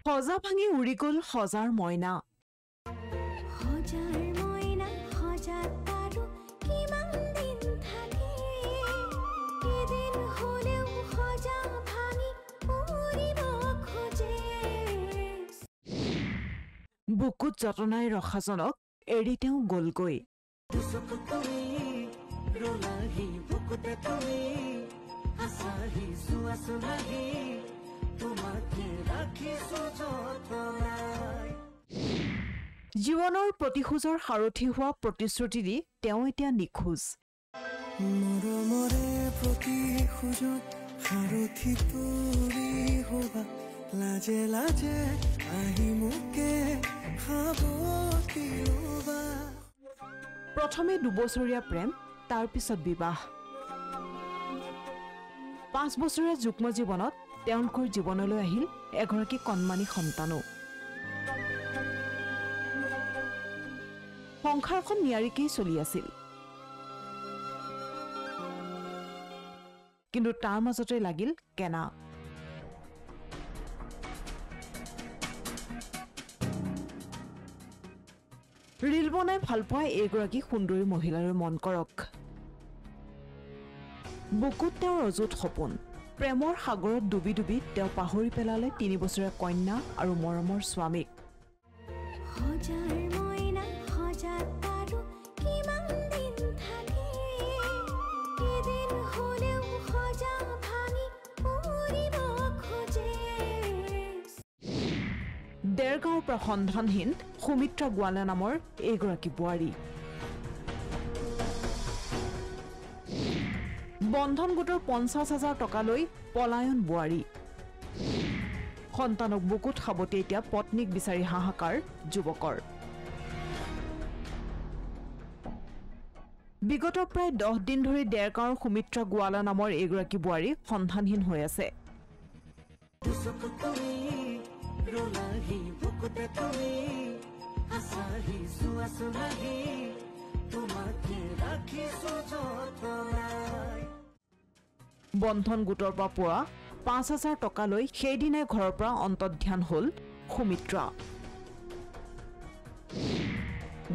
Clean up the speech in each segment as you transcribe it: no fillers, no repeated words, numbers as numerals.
সজা ভাঙি উৰি গ'ল সজাৰ মইনা বুকুত যতনাই ৰখাজনক এৰি তেওঁ গ'লগৈ জীৱনৰ প্ৰতিশোজৰ সাৰথি হোৱা প্ৰতিশ্ৰুতি দি তেওঁ এতিয়া নিখোজ মৰমৰে প্ৰতিশোজত সাৰথি তুৰি হোৱা লাজে লাজে আহি মোকে খাবতিলোবা প্ৰথমে 2 বছৰীয়া প্ৰেম তাৰ পিছত বিবাহ 5 বছৰীয়া যুগ্ম জীৱনত তেওঁলোকৰ জীৱনলৈ আহিল এগৰাকী কণমানি সন্তানো সংসাৰখন নিয়াৰিকেই চলি আছিল কিন্তু তাৰ মাজতে লাগিল কেনা ৰিল বনাই ভাল পোৱা এগৰাকী সুন্দৰী মহিলাৰ মন কৰক বুকুত তেওঁৰ অযুত সপোন প্ৰেমৰ সাগৰত ডুবি ডুবি তেওঁ পাহৰি পেলালে 3 বছৰীয়া কন্যা আৰু মৰমৰ স্বামীক দেৰগাঁৱৰ পৰা সন্ধানহীন সুমিত্ৰা গোৱালা নামৰ এগৰাকী বোৱাৰী বন্ধন গোটৰ 50,000 টকালৈ পলায়ন বোৱাৰী সন্তানক বুকুত সাবতি এতিয়া পত্নীক বিচাৰি হাহাকাৰ যুৱকৰ বিগত প্ৰায় 10 দিন ধৰি দেৰগাঁৱৰ সুমিত্ৰা গোৱালা নামৰ এগৰাকী বোৱাৰী সন্ধানহীন হৈ আছে বন্ধন গোটৰ পৰা পোৱা 5,000 টকালৈ সেইদিনাই ঘৰৰ পৰা অন্তৰ্ধান হ'ল সুমিত্ৰা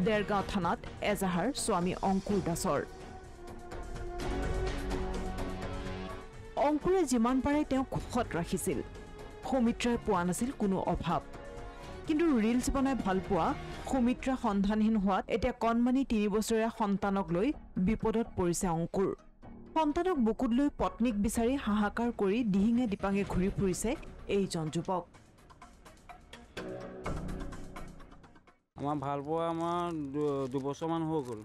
দেৰগাঁও থানাত এজাহাৰ স্বামী অংকুৰ দাসৰ অংকুৰে যিমান পাৰে তেওঁক সুখত ৰাখিছিল সুমিত্ৰাই পোৱা নাছিল কোনো অভাৱ কিন্তু ৰিলছ বনাই ভাল পোৱা সুমিত্ৰা সন্ধানহীন হোৱাত এতিয়া কণমানি 3 বছৰীয়া সন্তানক লৈ বিপদত পৰিছে অংকুৰ সন্তানক বুকুত লৈ পত্নীক বিচাৰি হাহাকাৰ কৰি দিহিঙে দিপাঙে ঘূৰি ফুৰিছে এইজন যুৱক আমাৰ ভাল পোৱা আমাৰ 2 বছৰমান হৈ গ'ল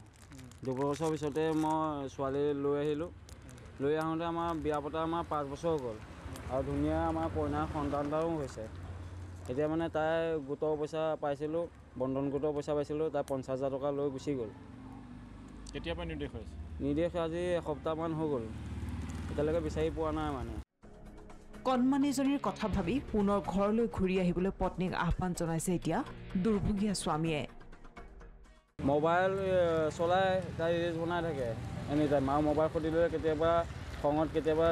2 বছৰ পিছতে মই ছোৱালী লৈ আহিলোঁ লৈ আহোঁতে আমাৰ বিয়া পতা আমাৰ 5 বছৰ গ'ল আৰু ধুনীয়া আমাৰ কইনাৰ সন্তান এটাও হৈছে এতিয়া মানে তাই গোটৰ পইচা পাইছিলোঁ বন্ধন গোটৰ পইচা পাইছিলোঁ তাই 50,000 টকা লৈ গুচি গ'ল কেতিয়াৰ পৰা নিৰ্দেশ হৈছে নিৰ্দেশ আজি এসপ্তাহমান হৈ গ'ল এতিয়ালৈকে বিচাৰি পোৱা নাই মানে কণমানিজনীৰ কথা ভাবি পুনৰ ঘৰলৈ ঘূৰি আহিবলৈ পত্নীক আহ্বান জনাইছে এতিয়া দুৰ্ভোগীয়া স্বামীয়ে মোবাইল চলাই তাই ৰিলছ বনাই থাকে এনি টাইম আৰু মোবাইল খুলিলে কেতিয়াবা খঙত কেতিয়াবা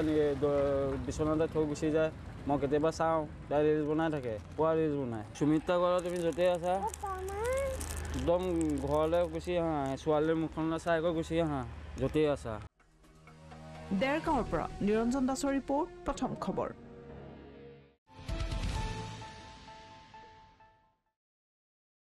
বিচনাতে থৈ গুচি যায় মই কেতিয়াবা চাওঁ তাই ৰিলছ বনাই থাকে পুৱা ৰিলছ বনাই সুমিত্ৰা গোৱালা তুমি য'তেই আছা একদম ঘৰলৈ গুচি আহা ছোৱালীৰ মুখখনলৈ চাই গৈ গুচি আহা য'তেই আছা দেৰগাঁৱৰ পৰা নিৰঞ্জন দাসৰ ৰিপৰ্ট প্ৰথম খবৰ